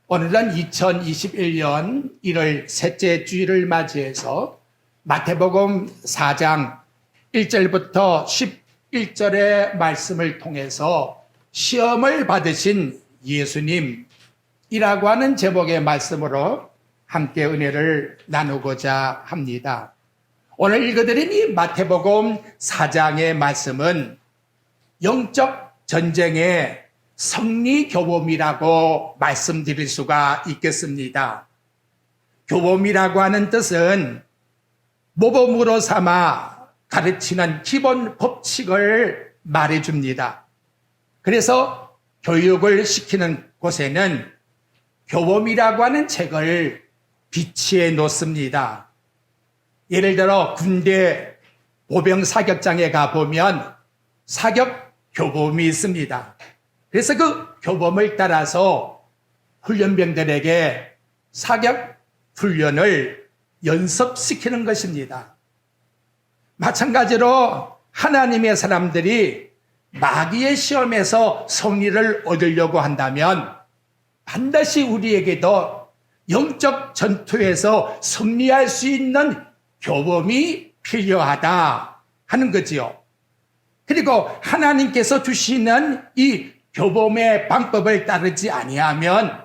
오늘은 2021년 1월 셋째 주일을 맞이해서 마태복음 4장 1절부터 11절의 말씀을 통해서 시험을 받으신 예수님이라고 하는 제목의 말씀으로 함께 은혜를 나누고자 합니다. 오늘 읽어드린 이 마태복음 4장의 말씀은 영적 전쟁의 성리교범이라고 말씀드릴 수가 있겠습니다. 교범이라고 하는 뜻은 모범으로 삼아 가르치는 기본 법칙을 말해줍니다. 그래서 교육을 시키는 곳에는 교범이라고 하는 책을 비치해 놓습니다. 예를 들어 군대 보병 사격장에 가보면 사격 교범이 있습니다. 그래서 그 교범을 따라서 훈련병들에게 사격 훈련을 연습시키는 것입니다. 마찬가지로 하나님의 사람들이 마귀의 시험에서 승리를 얻으려고 한다면 반드시 우리에게도 영적 전투에서 승리할 수 있는 교범이 필요하다 하는 거지요. 그리고 하나님께서 주시는 이 교범의 방법을 따르지 아니하면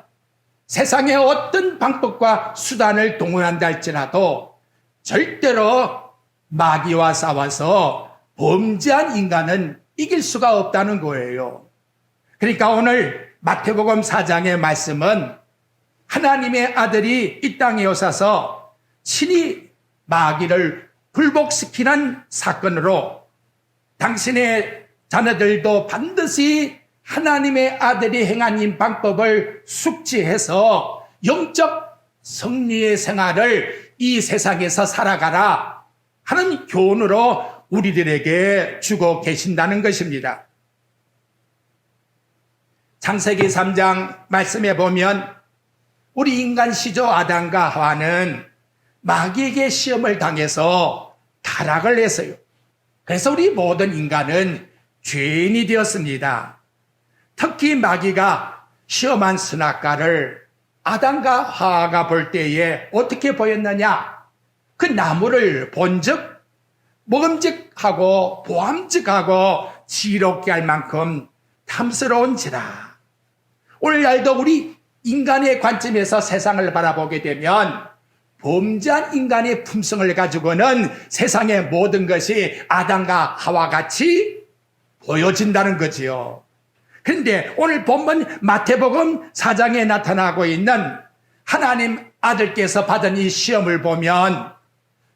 세상의 어떤 방법과 수단을 동원한다 할지라도 절대로 마귀와 싸워서 범죄한 인간은 이길 수가 없다는 거예요. 그러니까 오늘 마태복음 4장의 말씀은 하나님의 아들이 이 땅에 오셔서 친히 마귀를 굴복시키는 사건으로 당신의 자녀들도 반드시 하나님의 아들이 행한 이 방법을 숙지해서 영적 승리의 생활을 이 세상에서 살아가라 하는 교훈으로 우리들에게 주고 계신다는 것입니다. 창세기 3장 말씀에 보면 우리 인간 시조 아담과 하와는 마귀에게 시험을 당해서 타락을 했어요. 그래서 우리 모든 인간은 죄인이 되었습니다. 특히 마귀가 시험한 선악과를 아담과 하와가 볼 때에 어떻게 보였느냐? 그 나무를 본즉 먹음직하고 보암직하고 지롭게 할 만큼 탐스러운지라. 오늘날도 우리 인간의 관점에서 세상을 바라보게 되면 범죄한 인간의 품성을 가지고는 세상의 모든 것이 아담과 하와 같이 보여진다는 거지요. 그런데 오늘 본문 마태복음 4장에 나타나고 있는 하나님 아들께서 받은 이 시험을 보면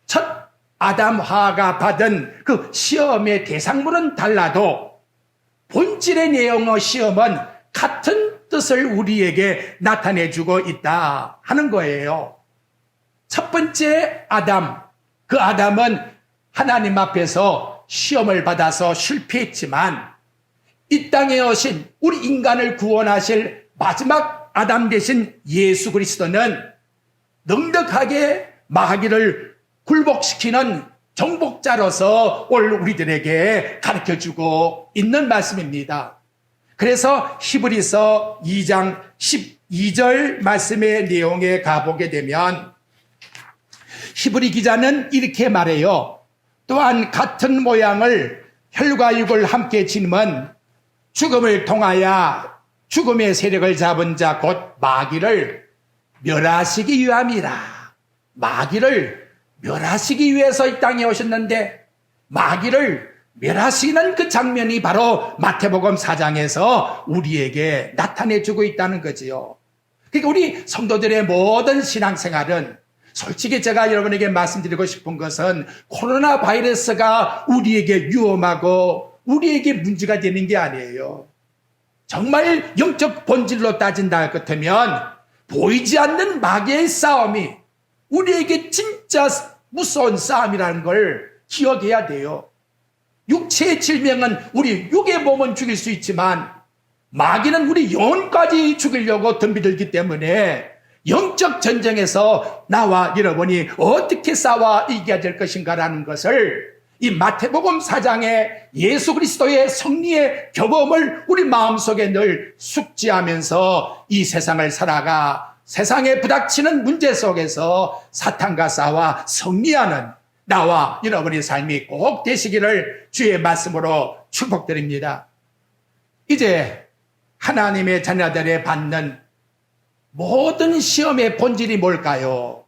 첫 아담 하와가 받은 그 시험의 대상물은 달라도 본질의 내용의 시험은 같은 뜻을 우리에게 나타내주고 있다 하는 거예요. 첫 번째 아담, 그 아담은 하나님 앞에서 시험을 받아서 실패했지만 이 땅에 오신 우리 인간을 구원하실 마지막 아담 되신 예수 그리스도는 넉넉하게 마귀를 굴복시키는 정복자로서 오늘 우리들에게 가르쳐주고 있는 말씀입니다. 그래서 히브리서 2장 12절 말씀의 내용에 가보게 되면 히브리 기자는 이렇게 말해요. 또한 같은 모양을 혈과 육을 함께 지니면 죽음을 통하여 죽음의 세력을 잡은 자 곧 마귀를 멸하시기 위함이라. 마귀를 멸하시기 위해서 이 땅에 오셨는데 마귀를 멸하시는 그 장면이 바로 마태복음 4장에서 우리에게 나타내주고 있다는 거지요. 그러니까 우리 성도들의 모든 신앙생활은 솔직히 제가 여러분에게 말씀드리고 싶은 것은 코로나 바이러스가 우리에게 위험하고 우리에게 문제가 되는 게 아니에요. 정말 영적 본질로 따진다 할 것 같으면 보이지 않는 마귀의 싸움이 우리에게 진짜 무서운 싸움이라는 걸 기억해야 돼요. 육체의 질병은 우리 육의 몸은 죽일 수 있지만 마귀는 우리 영혼까지 죽이려고 덤비들기 때문에 영적 전쟁에서 나와 여러분이 어떻게 싸워 이겨야 될 것인가라는 것을 이 마태복음 4장의 예수 그리스도의 승리의 경험을 우리 마음속에 늘 숙지하면서 이 세상을 살아가 세상에 부닥치는 문제 속에서 사탄과 싸워 승리하는 나와 여러분의 삶이 꼭 되시기를 주의 말씀으로 축복드립니다. 이제 하나님의 자녀들의 받는 모든 시험의 본질이 뭘까요?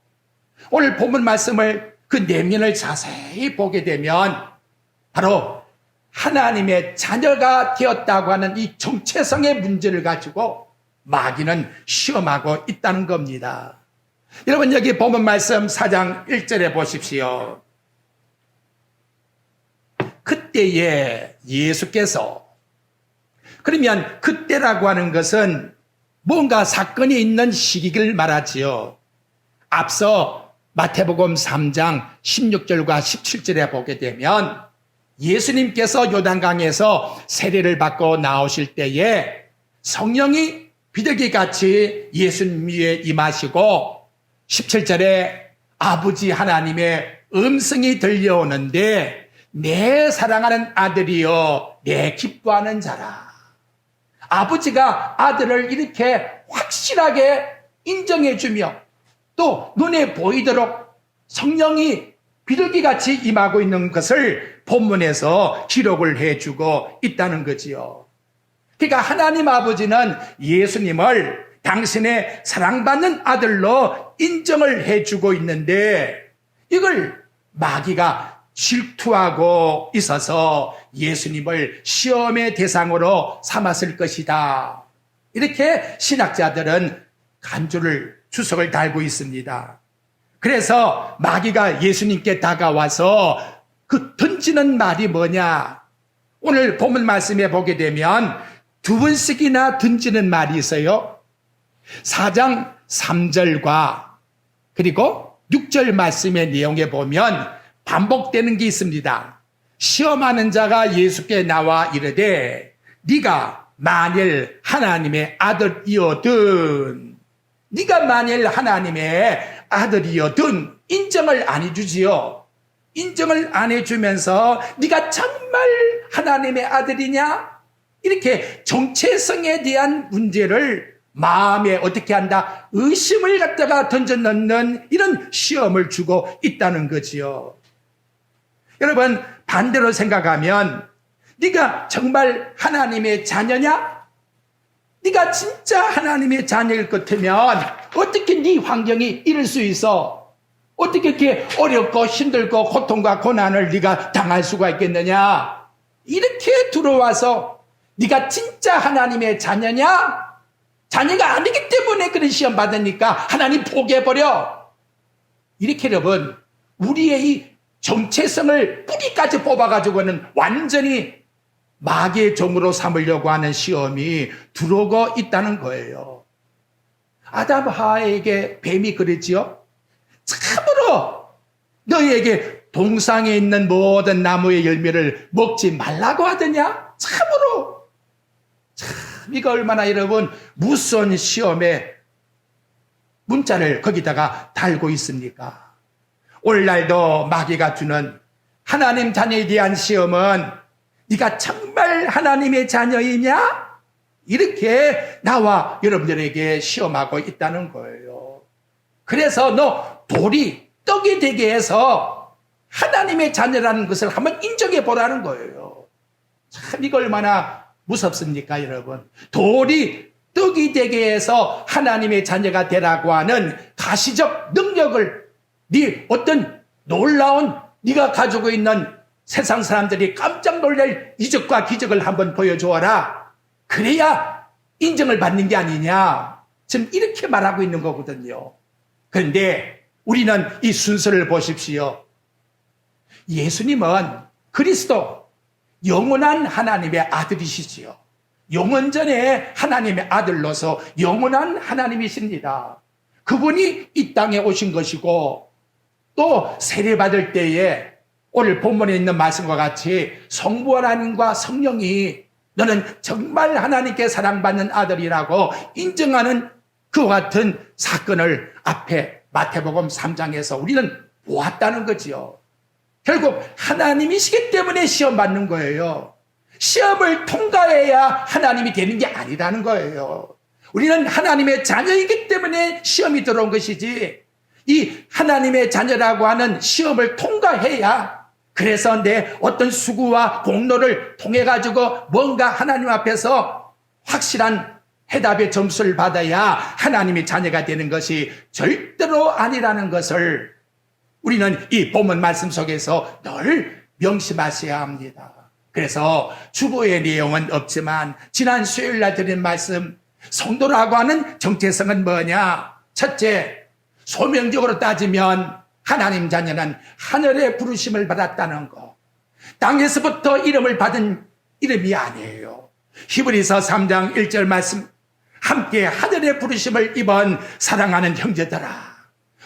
오늘 본문 말씀을 그 내면을 자세히 보게 되면 바로 하나님의 자녀가 되었다고 하는 이 정체성의 문제를 가지고 마귀는 시험하고 있다는 겁니다. 여러분 여기 본문 말씀 4장 1절에 보십시오. 그때에 예수께서, 그러면 그때라고 하는 것은 뭔가 사건이 있는 시기를 말하지요. 앞서 마태복음 3장 16절과 17절에 보게 되면 예수님께서 요단강에서 세례를 받고 나오실 때에 성령이 비둘기같이 예수님 위에 임하시고 17절에 아버지 하나님의 음성이 들려오는데 내 사랑하는 아들이여 내 기뻐하는 자라. 아버지가 아들을 이렇게 확실하게 인정해주며 또 눈에 보이도록 성령이 비둘기같이 임하고 있는 것을 본문에서 기록을 해주고 있다는 거지요. 그러니까 하나님 아버지는 예수님을 당신의 사랑받는 아들로 인정을 해주고 있는데 이걸 마귀가 질투하고 있어서 예수님을 시험의 대상으로 삼았을 것이다. 이렇게 신학자들은 간주를 주석을 달고 있습니다. 그래서 마귀가 예수님께 다가와서 그 던지는 말이 뭐냐? 오늘 본문 말씀에 보게 되면 두 번씩이나 던지는 말이 있어요. 4장 3절과 그리고 6절 말씀의 내용에 보면 반복되는 게 있습니다. 시험하는 자가 예수께 나와 이르되 네가 만일 하나님의 아들이거든, 네가 만일 하나님의 아들이거든 인정을 안 해주지요. 인정을 안 해주면서 네가 정말 하나님의 아들이냐? 이렇게 정체성에 대한 문제를 마음에 어떻게 한다? 의심을 갖다가 던져넣는 이런 시험을 주고 있다는 거지요. 여러분 반대로 생각하면 네가 정말 하나님의 자녀냐? 네가 진짜 하나님의 자녀일 것 같으면 어떻게 네 환경이 이럴 수 있어? 어떻게 이렇게 어렵고 힘들고 고통과 고난을 네가 당할 수가 있겠느냐? 이렇게 들어와서 네가 진짜 하나님의 자녀냐? 자녀가 아니기 때문에 그런 시험 받으니까 하나님 포기해버려. 이렇게 여러분 우리의 이 정체성을 뿌리까지 뽑아가지고는 완전히 마귀의 종으로 삼으려고 하는 시험이 들어오고 있다는 거예요. 아담 하와에게 뱀이 그랬지요. 참으로 너희에게 동상에 있는 모든 나무의 열매를 먹지 말라고 하더냐? 참으로. 참 이거 얼마나 여러분 무서운 시험의 문자를 거기다가 달고 있습니까? 오늘날도 마귀가 주는 하나님 자녀에 대한 시험은 네가 정말 하나님의 자녀이냐? 이렇게 나와 여러분들에게 시험하고 있다는 거예요. 그래서 너 돌이 떡이 되게 해서 하나님의 자녀라는 것을 한번 인정해 보라는 거예요. 참 이거 얼마나 무섭습니까 여러분? 돌이 떡이 되게 해서 하나님의 자녀가 되라고 하는 가시적 능력을 네 어떤 놀라운 네가 가지고 있는 세상 사람들이 깜짝 놀랄 이적과 기적을 한번 보여주어라. 그래야 인정을 받는 게 아니냐. 지금 이렇게 말하고 있는 거거든요. 그런데 우리는 이 순서를 보십시오. 예수님은 그리스도 영원한 하나님의 아들이시지요. 영원전에 하나님의 아들로서 영원한 하나님이십니다. 그분이 이 땅에 오신 것이고 또 세례받을 때에 오늘 본문에 있는 말씀과 같이 성부 하나님과 성령이 너는 정말 하나님께 사랑받는 아들이라고 인정하는 그와 같은 사건을 앞에 마태복음 3장에서 우리는 보았다는 거지요. 결국 하나님이시기 때문에 시험 받는 거예요. 시험을 통과해야 하나님이 되는 게 아니라는 거예요. 우리는 하나님의 자녀이기 때문에 시험이 들어온 것이지, 이 하나님의 자녀라고 하는 시험을 통과해야, 그래서 내 어떤 수고와 공로를 통해 가지고 뭔가 하나님 앞에서 확실한 해답의 점수를 받아야 하나님의 자녀가 되는 것이 절대로 아니라는 것을 우리는 이 본문 말씀 속에서 늘 명심하셔야 합니다. 그래서 주보의 내용은 없지만 지난 수요일 날 드린 말씀, 성도라고 하는 정체성은 뭐냐? 첫째, 소명적으로 따지면 하나님 자녀는 하늘의 부르심을 받았다는 거. 땅에서부터 이름을 받은 이름이 아니에요. 히브리서 3장 1절 말씀, 함께 하늘의 부르심을 입은 사랑하는 형제들아,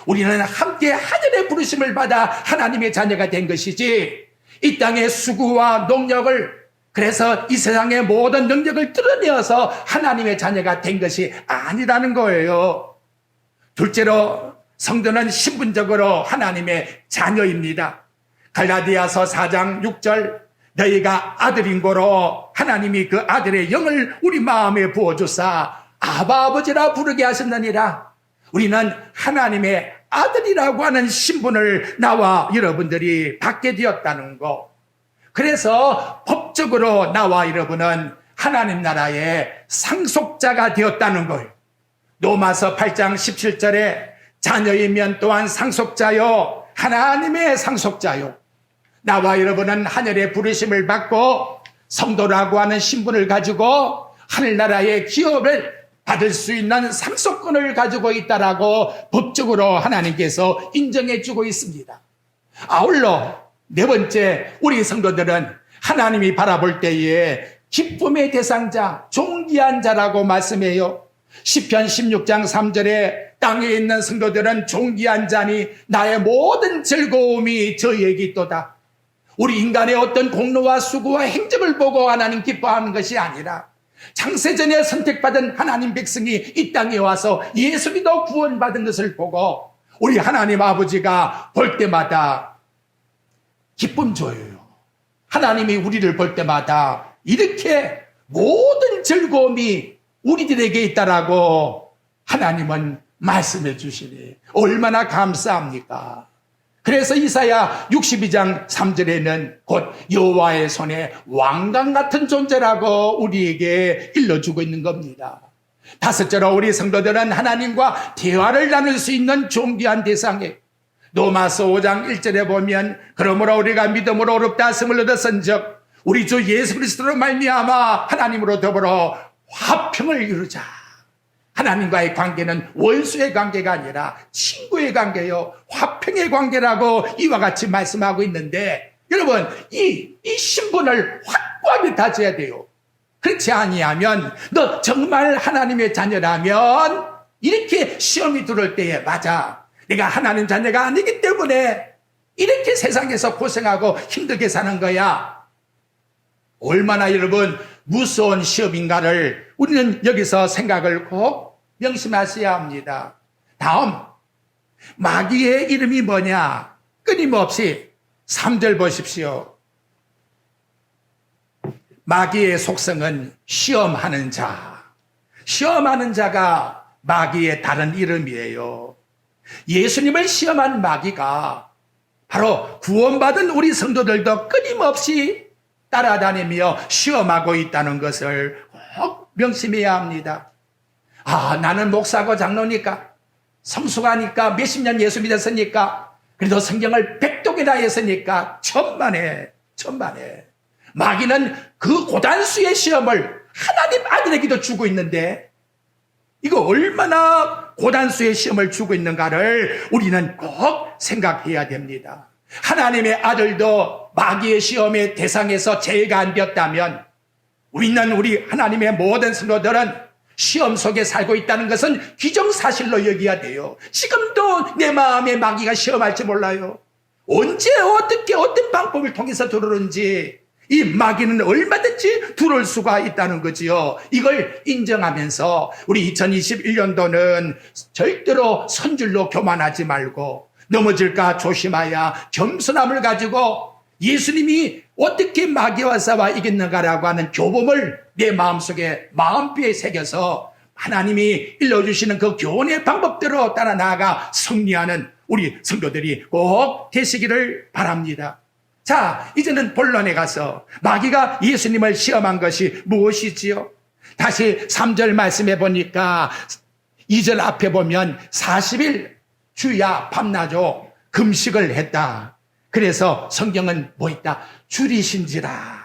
우리는 함께 하늘의 부르심을 받아 하나님의 자녀가 된 것이지, 이 땅의 수고와 농력을, 그래서 이 세상의 모든 능력을 드러내어서 하나님의 자녀가 된 것이 아니라는 거예요. 둘째로, 성도는 신분적으로 하나님의 자녀입니다. 갈라디아서 4장 6절, 너희가 아들인 고로 하나님이 그 아들의 영을 우리 마음에 부어주사 아바 아버지라 부르게 하셨느니라. 우리는 하나님의 아들이라고 하는 신분을 나와 여러분들이 받게 되었다는 거. 그래서 법적으로 나와 여러분은 하나님 나라의 상속자가 되었다는 거예요. 로마서 8장 17절에 자녀이면 또한 상속자요, 하나님의 상속자요. 나와 여러분은 하늘의 부르심을 받고 성도라고 하는 신분을 가지고 하늘나라의 기업을 받을 수 있는 상속권을 가지고 있다라고 법적으로 하나님께서 인정해 주고 있습니다. 아울러 네 번째, 우리 성도들은 하나님이 바라볼 때에 기쁨의 대상자, 존귀한 자라고 말씀해요. 시편 16장 3절에 땅에 있는 성도들은 존귀한 자니 나의 모든 즐거움이 저희에게 있도다. 우리 인간의 어떤 공로와 수고와 행적을 보고 하나님 기뻐하는 것이 아니라 창세전에 선택받은 하나님 백성이 이 땅에 와서 예수 믿어 구원받은 것을 보고 우리 하나님 아버지가 볼 때마다 기쁨 줘요. 하나님이 우리를 볼 때마다 이렇게 모든 즐거움이 우리들에게 있다라고 하나님은 말씀해 주시니 얼마나 감사합니까? 그래서 이사야 62장 3절에는 곧 여호와의 손에 왕관 같은 존재라고 우리에게 일러주고 있는 겁니다. 다섯째로, 우리 성도들은 하나님과 대화를 나눌 수 있는 존귀한 대상에, 로마서 5장 1절에 보면 그러므로 우리가 믿음으로 어렵다 하심을 얻었은즉 우리 주 예수 그리스도로 말미암아 하나님으로 더불어 화평을 이루자. 하나님과의 관계는 원수의 관계가 아니라 친구의 관계요, 화평의 관계라고 이와 같이 말씀하고 있는데, 여러분 이 신분을 확고하게 다져야 돼요. 그렇지 아니하면 너 정말 하나님의 자녀라면 이렇게 시험이 들어올 때에, 맞아, 내가 하나님 자녀가 아니기 때문에 이렇게 세상에서 고생하고 힘들게 사는 거야. 얼마나 여러분 무서운 시험인가를 우리는 여기서 생각을 꼭 명심하셔야 합니다. 다음, 마귀의 이름이 뭐냐? 끊임없이 3절 보십시오. 마귀의 속성은 시험하는 자. 시험하는 자가 마귀의 다른 이름이에요. 예수님을 시험한 마귀가 바로 구원받은 우리 성도들도 끊임없이 따라다니며 시험하고 있다는 것을 꼭 명심해야 합니다. 아, 나는 목사고 장로니까, 성수가니까, 몇십 년 예수 믿었으니까, 그래도 성경을 100독이나 했으니까 천만에. 마귀는 그 고단수의 시험을 하나님 아들에게도 주고 있는데, 이거 얼마나 고단수의 시험을 주고 있는가를 우리는 꼭 생각해야 됩니다. 하나님의 아들도 마귀의 시험의 대상에서 제외가 안 되었다면 우리는, 우리 하나님의 모든 성도들은 시험 속에 살고 있다는 것은 기정사실로 여겨야 돼요. 지금도 내 마음에 마귀가 시험할지 몰라요. 언제 어떻게 어떤 방법을 통해서 들어오는지 이 마귀는 얼마든지 들어올 수가 있다는 거지요. 이걸 인정하면서 우리 2021년도는 절대로 선줄로 교만하지 말고 넘어질까 조심하야 겸손함을 가지고 예수님이 어떻게 마귀와 싸워 이겼는가라고 하는 교범을 내 마음속에 마음비에 새겨서 하나님이 일러주시는 그 교훈의 방법대로 따라 나아가 승리하는 우리 성도들이 꼭 되시기를 바랍니다. 자, 이제는 본론에 가서 마귀가 예수님을 시험한 것이 무엇이지요? 다시 3절 말씀해 보니까 2절 앞에 보면 40일 주야 밤낮으로 금식을 했다. 그래서 성경은 뭐 있다? 줄이신지라.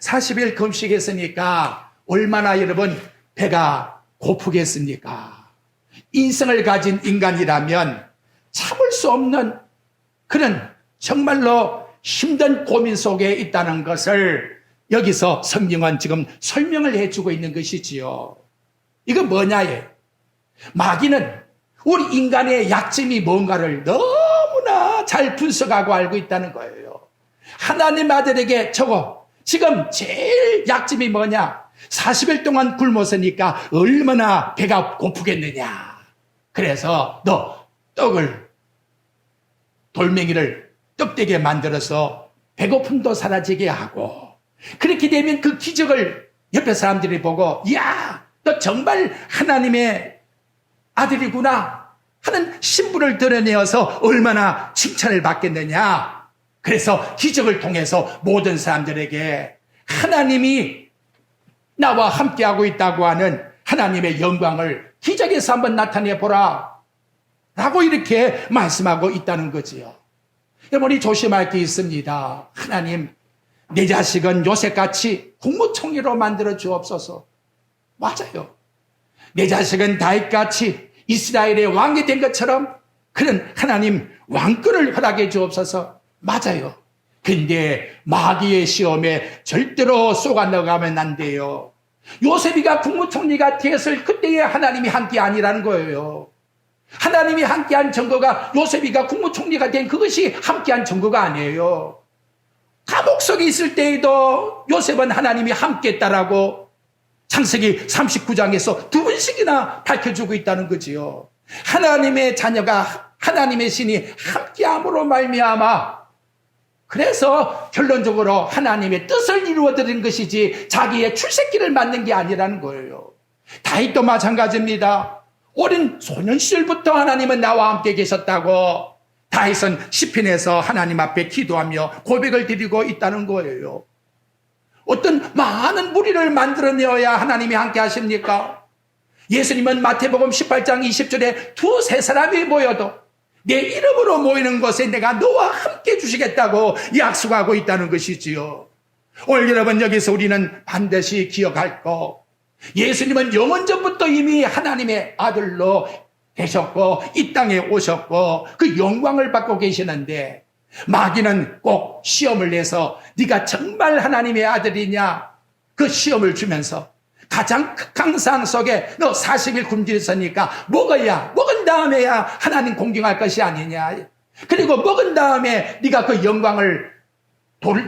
40일 금식했으니까 얼마나 여러분 배가 고프겠습니까? 인성을 가진 인간이라면 참을 수 없는 그런 정말로 힘든 고민 속에 있다는 것을 여기서 성경은 지금 설명을 해주고 있는 것이지요. 이거 뭐냐에 마귀는 우리 인간의 약점이 뭔가를 너무나 잘 분석하고 알고 있다는 거예요. 하나님 아들에게 저거 지금 제일 약점이 뭐냐? 40일 동안 굶었으니까 얼마나 배가 고프겠느냐. 그래서 너 떡을 돌멩이를 떡되게 만들어서 배고픔도 사라지게 하고 그렇게 되면 그 기적을 옆에 사람들이 보고 야, 너 정말 하나님의 아들이구나 하는 신분을 드러내어서 얼마나 칭찬을 받겠느냐. 그래서 기적을 통해서 모든 사람들에게 하나님이 나와 함께하고 있다고 하는 하나님의 영광을 기적에서 한번 나타내 보라 라고 이렇게 말씀하고 있다는 거지요. 여러분이 조심할 게 있습니다. 하나님, 내 자식은 요셉같이 국무총리로 만들어 주옵소서. 맞아요. 내 자식은 다윗같이 이스라엘의 왕이 된 것처럼 그런 하나님 왕권을 허락해 주옵소서. 맞아요. 근데 마귀의 시험에 절대로 쏘가 넣어가면 안 돼요. 요셉이가 국무총리가 되었을 그때의 하나님이 함께 아니라는 거예요. 하나님이 함께한 증거가 요셉이가 국무총리가 된 그것이 함께한 증거가 아니에요. 감옥 속에 있을 때에도 요셉은 하나님이 함께했다라고 창세기 39장에서 2번씩이나 밝혀주고 있다는 거지요. 하나님의 자녀가 하나님의 신이 함께함으로 말미암아 그래서 결론적으로 하나님의 뜻을 이루어드린 것이지 자기의 출세기를 맞는 게 아니라는 거예요. 다윗도 마찬가지입니다. 어린 소년 시절부터 하나님은 나와 함께 계셨다고 다윗은 시편에서 하나님 앞에 기도하며 고백을 드리고 있다는 거예요. 어떤 많은 무리를 만들어내어야 하나님이 함께 하십니까? 예수님은 마태복음 18장 20절에 두세 사람이 모여도 내 이름으로 모이는 것에 내가 너와 함께 주시겠다고 약속하고 있다는 것이지요. 오늘 여러분 여기서 우리는 반드시 기억할 것, 예수님은 영원전부터 이미 하나님의 아들로 되셨고 이 땅에 오셨고 그 영광을 받고 계시는데 마귀는 꼭 시험을 내서 네가 정말 하나님의 아들이냐 그 시험을 주면서 가장 극한 상황 속에 너 40일 굶주렸으니까 먹은 다음에야 하나님 공경할 것이 아니냐. 그리고 먹은 다음에 네가 그 영광을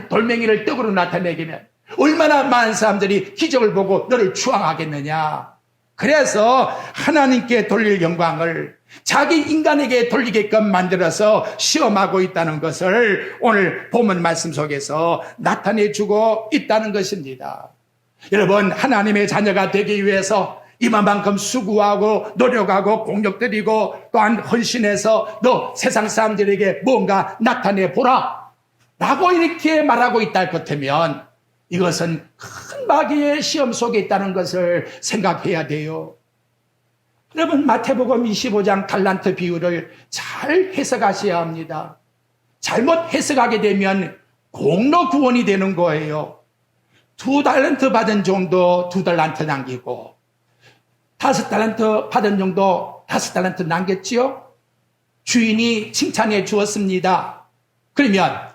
돌멩이를 떡으로 나타내기면 얼마나 많은 사람들이 기적을 보고 너를 추앙하겠느냐. 그래서 하나님께 돌릴 영광을 자기 인간에게 돌리게끔 만들어서 시험하고 있다는 것을 오늘 본문 말씀 속에서 나타내주고 있다는 것입니다. 여러분, 하나님의 자녀가 되기 위해서 이만큼 수고하고 노력하고 공력들이고 또한 헌신해서 너 세상 사람들에게 뭔가 나타내보라 라고 이렇게 말하고 있다 할 것 같으면 이것은 큰 마귀의 시험 속에 있다는 것을 생각해야 돼요. 여러분, 마태복음 25장 달란트 비유를 잘 해석하셔야 합니다. 잘못 해석하게 되면 공로 구원이 되는 거예요. 2달란트 받은 정도 2달란트 남기고 5달란트 받은 정도 5달란트 남겼지요? 주인이 칭찬해 주었습니다. 그러면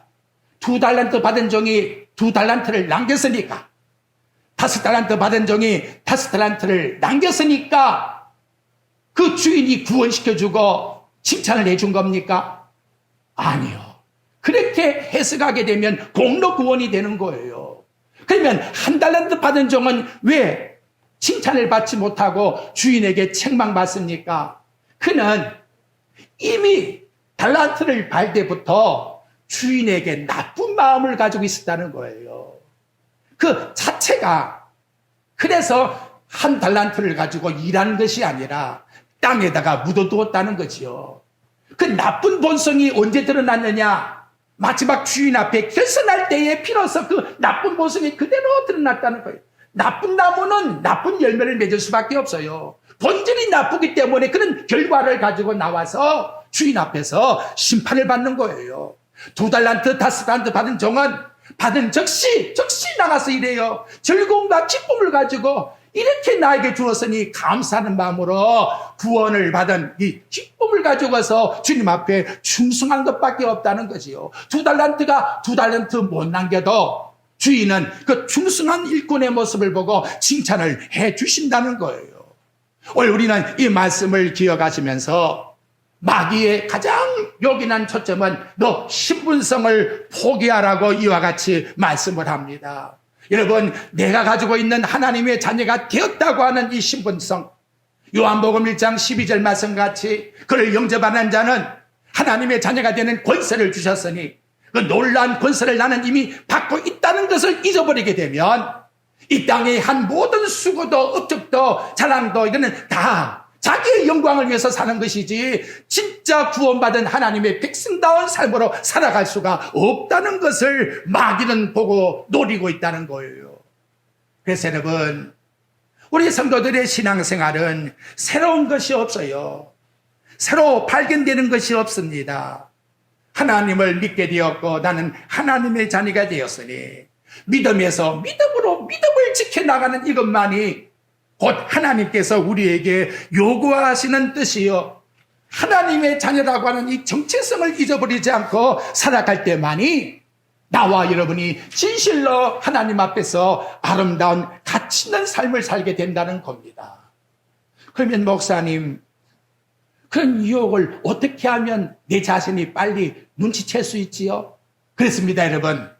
2달란트 받은 종이 2달란트를 남겼으니까 5달란트 받은 종이 5달란트를 남겼으니까 그 주인이 구원시켜주고 칭찬을 해준 겁니까? 아니요. 그렇게 해석하게 되면 공로 구원이 되는 거예요. 그러면 1달란트 받은 종은 왜 칭찬을 받지 못하고 주인에게 책망받습니까? 그는 이미 달란트를 팔 때부터 주인에게 나쁜 마음을 가지고 있었다는 거예요. 그 자체가. 그래서 한 달란트를 가지고 일하는 것이 아니라 땅에다가 묻어두었다는 거지요. 그 나쁜 본성이 언제 드러났느냐? 마지막 주인 앞에 결선할 때에 비로소 그 나쁜 본성이 그대로 드러났다는 거예요. 나쁜 나무는 나쁜 열매를 맺을 수밖에 없어요. 본질이 나쁘기 때문에 그런 결과를 가지고 나와서 주인 앞에서 심판을 받는 거예요. 2달란트, 5달란트 받은 종은 받은 즉시 나가서 일해요. 즐거움과 기쁨을 가지고 이렇게 나에게 주었으니 감사하는 마음으로 구원을 받은 이 기쁨을 가지고서 주님 앞에 충성한 것밖에 없다는 거지요. 2달란트가 2달란트 못 남겨도 주인은 그 충성한 일꾼의 모습을 보고 칭찬을 해 주신다는 거예요. 오늘 우리는 이 말씀을 기억하시면서 마귀의 가장 요긴한 초점은 너 신분성을 포기하라고 이와 같이 말씀을 합니다. 여러분, 내가 가지고 있는 하나님의 자녀가 되었다고 하는 이 신분성, 요한복음 1장 12절 말씀같이 그를 영접하는 자는 하나님의 자녀가 되는 권세를 주셨으니 그 놀라운 권세를 나는 이미 받고 있다는 것을 잊어버리게 되면 이 땅의 한 모든 수고도 업적도 자랑도 이거는 다 자기의 영광을 위해서 사는 것이지 진짜 구원받은 하나님의 백성다운 삶으로 살아갈 수가 없다는 것을 마귀는 보고 노리고 있다는 거예요. 그래서 여러분, 우리 성도들의 신앙생활은 새로운 것이 없어요. 새로 발견되는 것이 없습니다. 하나님을 믿게 되었고 나는 하나님의 자녀가 되었으니 믿음에서 믿음으로 믿음을 지켜나가는 이것만이 곧 하나님께서 우리에게 요구하시는 뜻이요. 하나님의 자녀라고 하는 이 정체성을 잊어버리지 않고 살아갈 때만이 나와 여러분이 진실로 하나님 앞에서 아름다운 가치 있는 삶을 살게 된다는 겁니다. 그러면 목사님, 그런 유혹을 어떻게 하면 내 자신이 빨리 눈치챌 수 있지요? 그렇습니다, 여러분.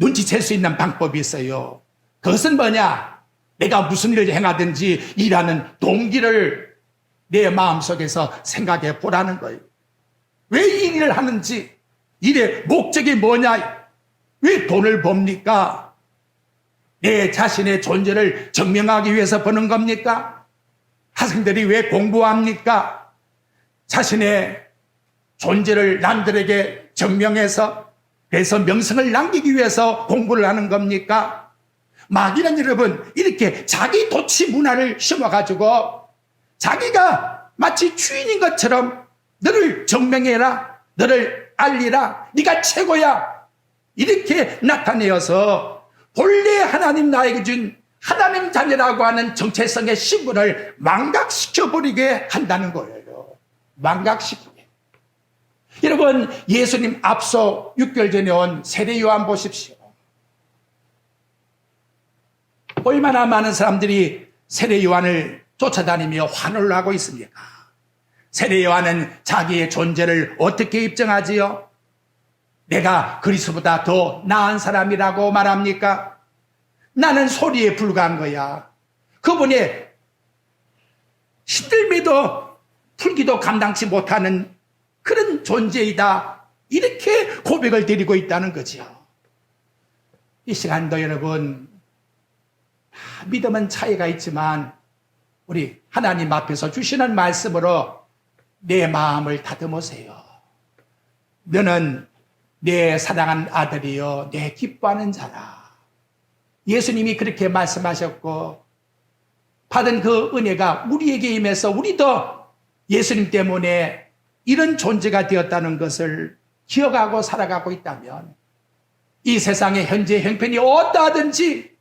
눈치챌 수 있는 방법이 있어요. 그것은 뭐냐? 내가 무슨 일을 행하든지 일하는 동기를 내 마음속에서 생각해 보라는 거예요. 왜 이 일을 하는지, 일의 목적이 뭐냐, 왜 돈을 법니까? 내 자신의 존재를 증명하기 위해서 버는 겁니까? 학생들이 왜 공부합니까? 자신의 존재를 남들에게 증명해서 그래서 명성을 남기기 위해서 공부를 하는 겁니까? 마귀는 여러분 이렇게 자기 도치 문화를 심어가지고 자기가 마치 주인인 것처럼 너를 증명해라, 너를 알리라, 네가 최고야 이렇게 나타내어서 본래 하나님 나에게 준 하나님 자녀라고 하는 정체성의 신분을 망각시켜버리게 한다는 거예요. 망각시키게. 여러분, 예수님 앞서 6개월 전에 온 세례 요한 보십시오. 얼마나 많은 사람들이 세례 요한을 쫓아다니며 환호를 하고 있습니까? 세례 요한은 자기의 존재를 어떻게 입증하지요? 내가 그리스도보다 더 나은 사람이라고 말합니까? 나는 소리에 불과한 거야. 그분이 신들매도 풀기도 감당치 못하는 그런 존재이다. 이렇게 고백을 드리고 있다는 거죠. 이 시간도 여러분, 믿음은 차이가 있지만 우리 하나님 앞에서 주시는 말씀으로 내 마음을 다듬으세요. 너는 내 사랑하는 아들이요 내 기뻐하는 자라. 예수님이 그렇게 말씀하셨고 받은 그 은혜가 우리에게 임해서 우리도 예수님 때문에 이런 존재가 되었다는 것을 기억하고 살아가고 있다면 이 세상의 현재 형편이 어떠하든지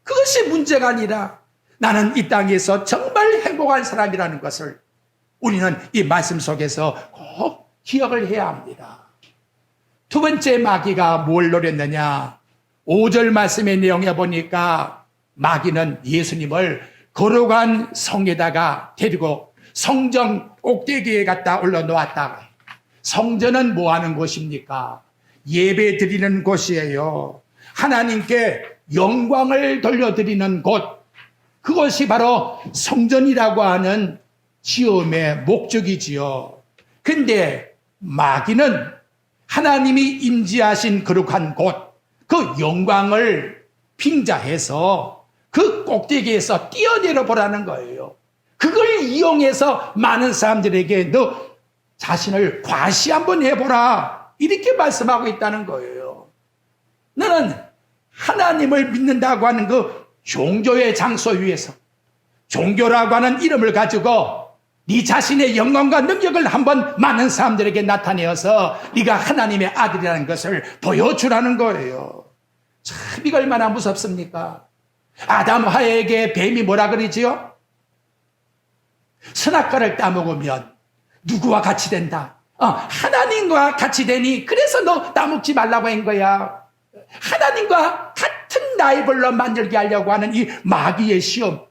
그것이 문제가 아니라 나는 이 땅에서 정말 행복한 사람이라는 것을 우리는 이 말씀 속에서 꼭 기억을 해야 합니다. 두 번째 마귀가 뭘 노렸느냐? 5절 말씀의 내용에 보니까 마귀는 예수님을 거룩한 성에다가 데리고 성전 꼭대기에 갖다 올려놓았다. 성전은 뭐 하는 곳입니까? 예배 드리는 곳이에요. 하나님께 영광을 돌려드리는 곳. 그것이 바로 성전이라고 하는 지음의 목적이지요. 근데 마귀는 하나님이 임재하신 거룩한 곳, 그 영광을 빙자해서 그 꼭대기에서 뛰어내려 보라는 거예요. 그걸 이용해서 많은 사람들에게 너 자신을 과시 한번 해보라, 이렇게 말씀하고 있다는 거예요. 너는 하나님을 믿는다고 하는 그 종교의 장소 위에서 종교라고 하는 이름을 가지고 네 자신의 영광과 능력을 한번 많은 사람들에게 나타내어서 네가 하나님의 아들이라는 것을 보여주라는 거예요. 참 이거 얼마나 무섭습니까? 아담 하에게 뱀이 뭐라 그러지요? 선악과를 따먹으면 누구와 같이 된다? 하나님과 같이 되니 그래서 너 따먹지 말라고 한 거야. 하나님과 같은 라이벌로 만들게 하려고 하는 이 마귀의 시험.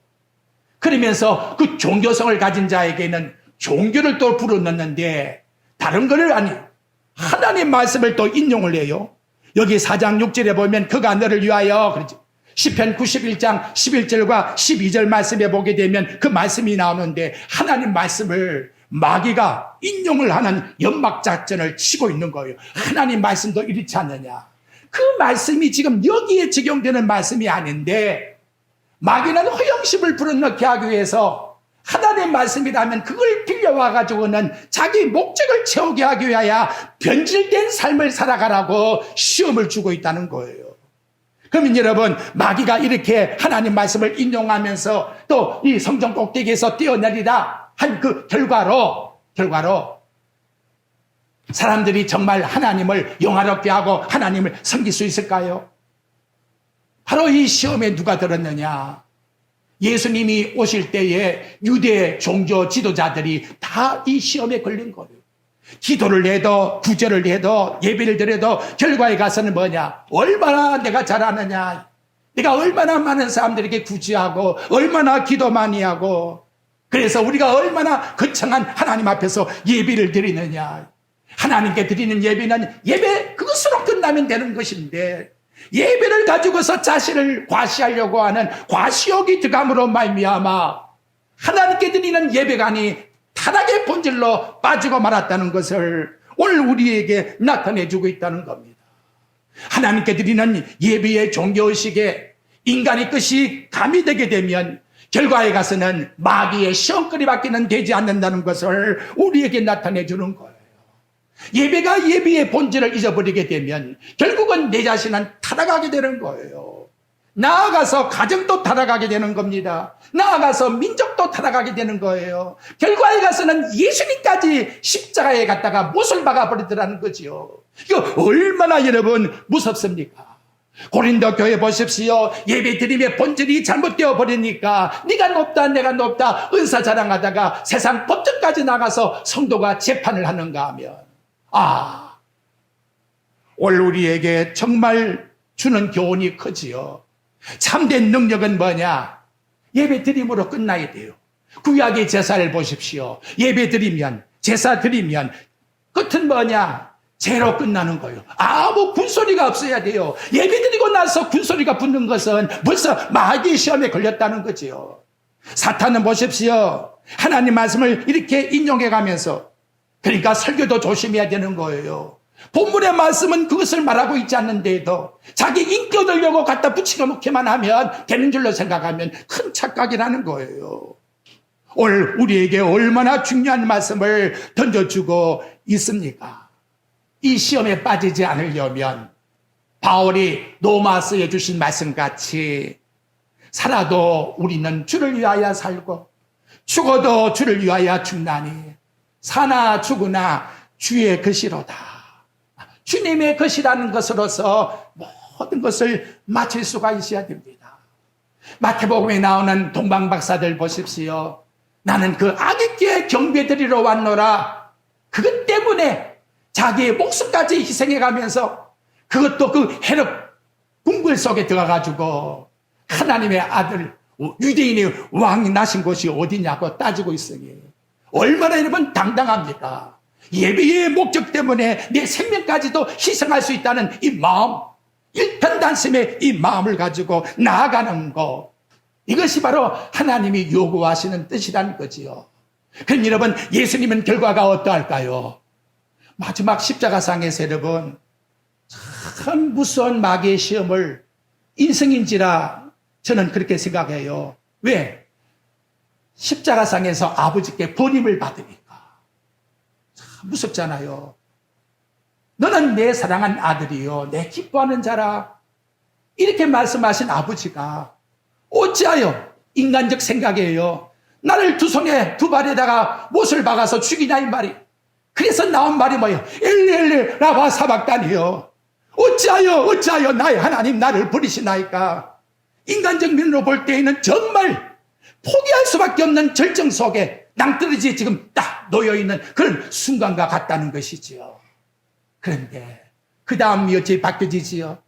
그러면서 그 종교성을 가진 자에게는 종교를 또 불어넣는데 다른 거를 아니 하나님 말씀을 또 인용을 해요. 여기 4장 6절에 보면 그가 너를 위하여 그러지. 시편 91장 11절과 12절 말씀에 보게 되면 그 말씀이 나오는데 하나님 말씀을 마귀가 인용을 하는 연막작전을 치고 있는 거예요. 하나님 말씀도 이렇지 않느냐. 그 말씀이 지금 여기에 적용되는 말씀이 아닌데 마귀는 허영심을 불어넣게 하기 위해서 하나님의 말씀이라면 그걸 빌려와가지고는 자기 목적을 채우게 하기 위하여 변질된 삶을 살아가라고 시험을 주고 있다는 거예요. 그러면 여러분, 마귀가 이렇게 하나님 말씀을 인용하면서 또 이 성전 꼭대기에서 뛰어내리라 한 그 결과로 사람들이 정말 하나님을 영화롭게 하고 하나님을 섬길 수 있을까요? 바로 이 시험에 누가 들었느냐? 예수님이 오실 때에 유대 종교 지도자들이 다 이 시험에 걸린 거예요. 기도를 해도 구제를 해도 예배를 드려도 결과에 가서는 뭐냐? 얼마나 내가 잘하느냐? 내가 얼마나 많은 사람들에게 구제하고 얼마나 기도 많이 하고 그래서 우리가 얼마나 거창한 하나님 앞에서 예배를 드리느냐? 하나님께 드리는 예배는 예배 그것으로 끝나면 되는 것인데 예배를 가지고서 자신을 과시하려고 하는 과시욕이 들어감으로 말미암아 하나님께 드리는 예배가 아니 타락의 본질로 빠지고 말았다는 것을 오늘 우리에게 나타내주고 있다는 겁니다. 하나님께 드리는 예배의 종교의식에 인간의 뜻이 가미되게 되면 결과에 가서는 마귀의 시험거리밖에는 되지 않는다는 것을 우리에게 나타내주는 거예요. 예배가 예배의 본질을 잊어버리게 되면 결국은 내 자신은 타락하게 되는 거예요. 나아가서 가정도 타락하게 되는 겁니다. 나아가서 민족도 타락하게 되는 거예요. 결과에 가서는 예수님까지 십자가에 갔다가 못을 박아버리더라는 거지요. 이거 얼마나 여러분 무섭습니까? 고린도 교회 보십시오. 예배 드림의 본질이 잘못되어 버리니까 네가 높다 내가 높다 은사 자랑하다가 세상 법정까지 나가서 성도가 재판을 하는가 하면 오늘 우리에게 정말 주는 교훈이 크지요. 참된 능력은 뭐냐? 예배 드림으로 끝나야 돼요. 구약의 제사를 보십시오. 예배 드리면 제사 드리면 끝은 뭐냐? 죄로 끝나는 거예요. 아무 군소리가 없어야 돼요. 예배 드리고 나서 군소리가 붙는 것은 벌써 마귀의 시험에 걸렸다는 거지요. 사탄은 보십시오. 하나님 말씀을 이렇게 인용해 가면서 그러니까 설교도 조심해야 되는 거예요. 본문의 말씀은 그것을 말하고 있지 않는데도 자기 인기 얻으려고 갖다 붙이고 놓기만 하면 되는 줄로 생각하면 큰 착각이라는 거예요. 오늘 우리에게 얼마나 중요한 말씀을 던져주고 있습니까? 이 시험에 빠지지 않으려면 바울이 로마서에 주신 말씀같이 살아도 우리는 주를 위하여 살고 죽어도 주를 위하여 죽나니 사나 죽으나 주의 것이로다. 주님의 것이라는 것으로서 모든 것을 마칠 수가 있어야 됩니다. 마태복음에 나오는 동방박사들 보십시오. 나는 그 아기께 경배드리러 왔노라. 그것 때문에 자기의 목숨까지 희생해가면서 그것도 그 헤롯 궁궐 속에 들어가가지고 하나님의 아들 유대인의 왕이 나신 곳이 어디냐고 따지고 있으니 얼마나 여러분 당당합니까? 예배의 목적 때문에 내 생명까지도 희생할 수 있다는 이 마음, 일편단심의 이 마음을 가지고 나아가는 것, 이것이 바로 하나님이 요구하시는 뜻이라는 거지요. 그럼 여러분, 예수님은 결과가 어떠할까요? 마지막 십자가상에서 여러분 참 무서운 마귀의 시험을 인생인지라 저는 그렇게 생각해요. 왜? 십자가상에서 아버지께 버림을 받으니까. 참 무섭잖아요. 너는 내 사랑한 아들이요, 내 기뻐하는 자라. 이렇게 말씀하신 아버지가 어찌하여 인간적 생각이에요, 나를 두 손에 두 발에다가 못을 박아서 죽이냐 이 말이. 그래서 나온 말이 뭐예요? 엘리 라바 사박다니요. 어찌하여 나의 하나님 나를 버리시나이까. 인간적 면으로 볼 때에는 정말 포기할 수밖에 없는 절정 속에 낭떠러지에 지금 딱 놓여있는 그런 순간과 같다는 것이지요. 그런데 그 다음이 어찌 바뀌어지지요?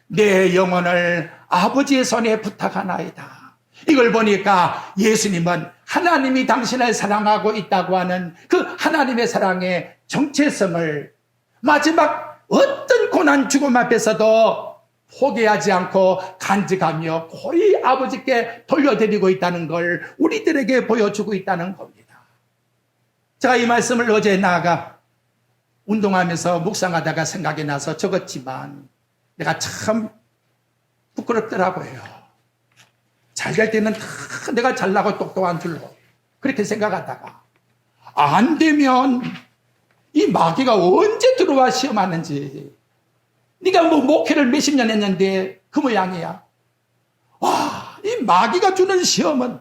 내 영혼을 아버지의 손에 부탁하나이다. 이걸 보니까 예수님은 하나님이 당신을 사랑하고 있다고 하는 그 하나님의 사랑의 정체성을 마지막 어떤 고난 죽음 앞에서도 포기하지 않고 간직하며 고이 아버지께 돌려드리고 있다는 걸 우리들에게 보여주고 있다는 겁니다. 제가 이 말씀을 어제 나가 운동하면서 묵상하다가 생각이 나서 적었지만 내가 참 부끄럽더라고요. 잘 될 때는 다 내가 잘나고 똑똑한 줄로 그렇게 생각하다가 안 되면 이 마귀가 언제 들어와 시험하는지. 네가 뭐 목회를 몇십 년 했는데 그 모양이야. 와, 이 마귀가 주는 시험은.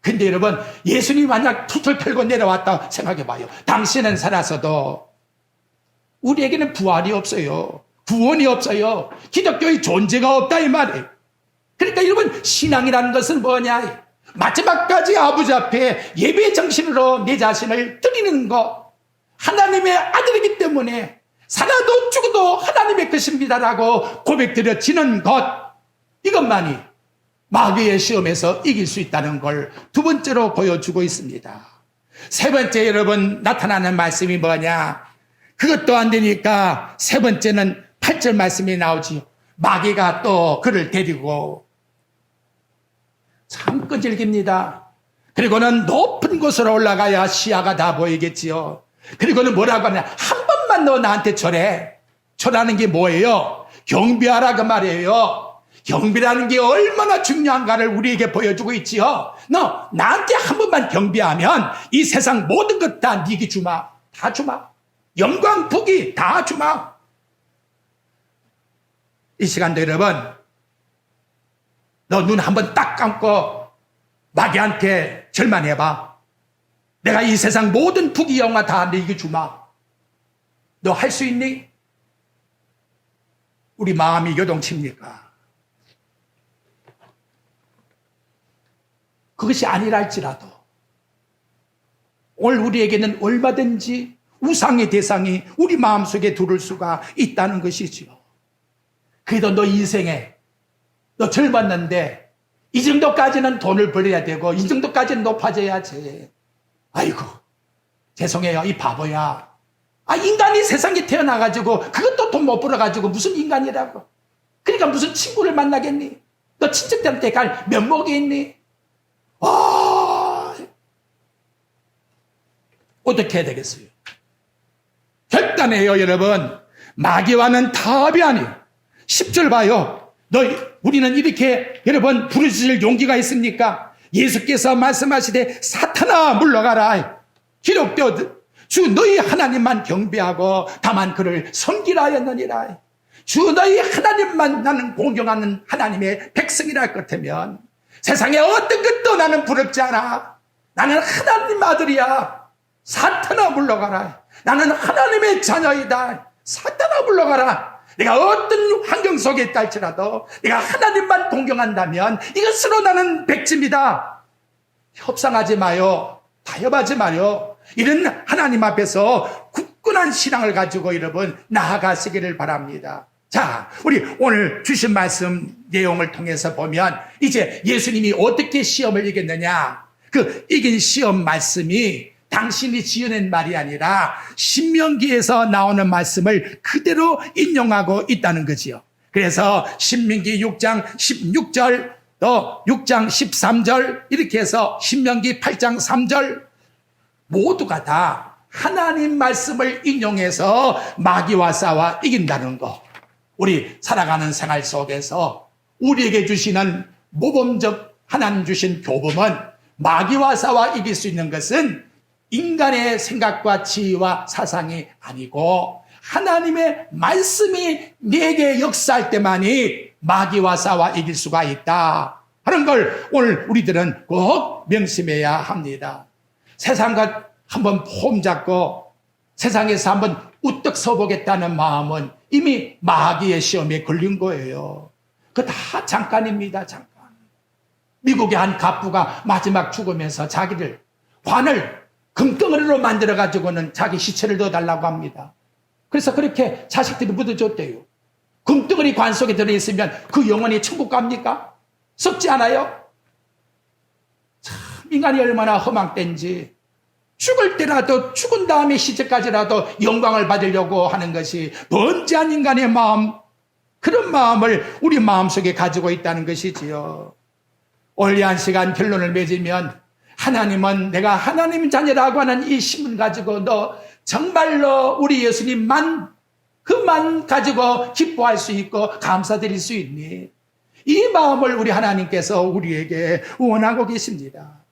근데 여러분, 예수님이 만약 툭툭 펴고 내려왔다 생각해 봐요. 당신은 살아서도 우리에게는 부활이 없어요. 구원이 없어요. 기독교의 존재가 없다 이 말이에요. 그러니까 여러분, 신앙이라는 것은 뭐냐? 마지막까지 아버지 앞에 예배 정신으로 내 자신을 드리는 것. 하나님의 아들이기 때문에 살아도 죽어도 하나님의 것입니다라고 고백드려지는 것. 이것만이 마귀의 시험에서 이길 수 있다는 걸 두 번째로 보여주고 있습니다. 세 번째 여러분 나타나는 말씀이 뭐냐? 그것도 안 되니까 세 번째는 8절 말씀이 나오지요. 마귀가 또 그를 데리고 참 끈질깁니다. 그리고는 높은 곳으로 올라가야 시야가 다 보이겠지요. 그리고는 뭐라고 하냐? 한 번만 너 나한테 절해. 절하는 게 뭐예요? 경배하라 그 말이에요. 경배라는 게 얼마나 중요한가를 우리에게 보여주고 있지요. 너 나한테 한 번만 경배하면 이 세상 모든 것 다 네게 주마. 다 주마. 영광 복이 다 주마. 이 시간도 여러분, 너 눈 한번 딱 감고 마귀한테 절만 해봐. 내가 이 세상 모든 부귀 영화 다 네게 주마. 너 할 수 있니? 우리 마음이 요동칩니까? 그것이 아니랄지라도 오늘 우리에게는 얼마든지 우상의 대상이 우리 마음속에 들을 수가 있다는 것이지요. 그래도 너 인생에 너 젊었는데 이 정도까지는 돈을 벌어야 되고 이 정도까지는 높아져야지. 아이고 죄송해요 이 바보야. 인간이 세상에 태어나가지고 그것도 돈 못 벌어가지고 무슨 인간이라고. 그러니까 무슨 친구를 만나겠니? 너 친척들한테 갈 면목이 있니? 어떻게 해야 되겠어요? 결단해요 여러분. 마귀와는 답이 아니에요. 10절 봐요. 우리는 이렇게 여러분 부르짖을 용기가 있습니까? 예수께서 말씀하시되 사탄아 물러가라. 기록되어 주 너희 하나님만 경배하고 다만 그를 섬기라 하였느니라. 주 너희 하나님만 나는 공경하는 하나님의 백성이라 할 것 같으면 세상에 어떤 것도 나는 부럽지 않아. 나는 하나님 아들이야. 사탄아 물러가라. 나는 하나님의 자녀이다. 사탄아 물러가라. 내가 어떤 환경 속에 있다 할지라도 내가 하나님만 공경한다면 이것으로 나는 백지입니다. 협상하지 마요. 타협하지 마요. 이런 하나님 앞에서 굳건한 신앙을 가지고 여러분 나아가시기를 바랍니다. 자, 우리 오늘 주신 말씀 내용을 통해서 보면 이제 예수님이 어떻게 시험을 이겼느냐. 그 이긴 시험 말씀이 당신이 지어낸 말이 아니라 신명기에서 나오는 말씀을 그대로 인용하고 있다는 거지요. 그래서 신명기 6장 16절 또 6장 13절 이렇게 해서 신명기 8장 3절 모두가 다 하나님 말씀을 인용해서 마귀와 싸워 이긴다는 것. 우리 살아가는 생활 속에서 우리에게 주시는 모범적 하나님 주신 교범은 마귀와 싸워 이길 수 있는 것은 인간의 생각과 지혜와 사상이 아니고 하나님의 말씀이 내게 역사할 때만이 마귀와 싸워 이길 수가 있다 하는 걸 오늘 우리들은 꼭 명심해야 합니다. 세상과 한번 폼 잡고 세상에서 한번 우뚝 서보겠다는 마음은 이미 마귀의 시험에 걸린 거예요. 그거 다 잠깐입니다. 잠깐. 미국의 한 갑부가 마지막 죽으면서 자기를 관을 금덩어리로 만들어가지고는 자기 시체를 넣어달라고 합니다. 그래서 그렇게 자식들이 묻어줬대요. 금덩어리 관 속에 들어있으면 그 영혼이 천국 갑니까? 썩지 않아요? 참 인간이 얼마나 허망된지 죽을 때라도 죽은 다음에 시체까지라도 영광을 받으려고 하는 것이 번지한 인간의 마음, 그런 마음을 우리 마음속에 가지고 있다는 것이지요. 원리 한 시간 결론을 맺으면 하나님은 내가 하나님 자녀라고 하는 이 신분 가지고 너 정말로 우리 예수님만 그만 가지고 기뻐할 수 있고 감사드릴 수 있니? 이 마음을 우리 하나님께서 우리에게 원하고 계십니다.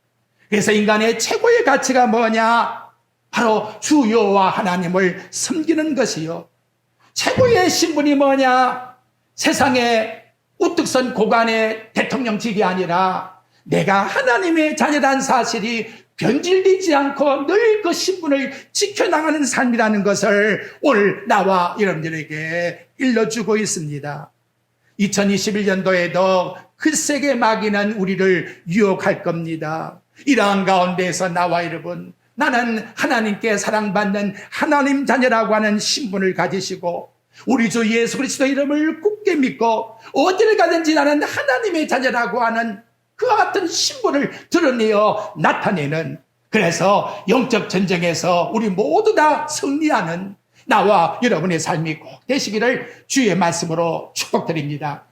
그래서 인간의 최고의 가치가 뭐냐? 바로 주 여호와 하나님을 섬기는 것이요. 최고의 신분이 뭐냐? 세상에 우뚝 선 고관의 대통령직이 아니라 내가 하나님의 자녀란 사실이 변질되지 않고 늘 그 신분을 지켜나가는 삶이라는 것을 오늘 나와 여러분들에게 일러주고 있습니다. 2021년도에도 그 세계 마귀는 우리를 유혹할 겁니다. 이러한 가운데에서 나와 여러분, 나는 하나님께 사랑받는 하나님 자녀라고 하는 신분을 가지시고 우리 주 예수 그리스도 이름을 굳게 믿고 어디를 가든지 나는 하나님의 자녀라고 하는 그와 같은 신분을 드러내어 나타내는, 그래서 영적 전쟁에서 우리 모두 다 승리하는 나와 여러분의 삶이 꼭 되시기를 주의 말씀으로 축복드립니다.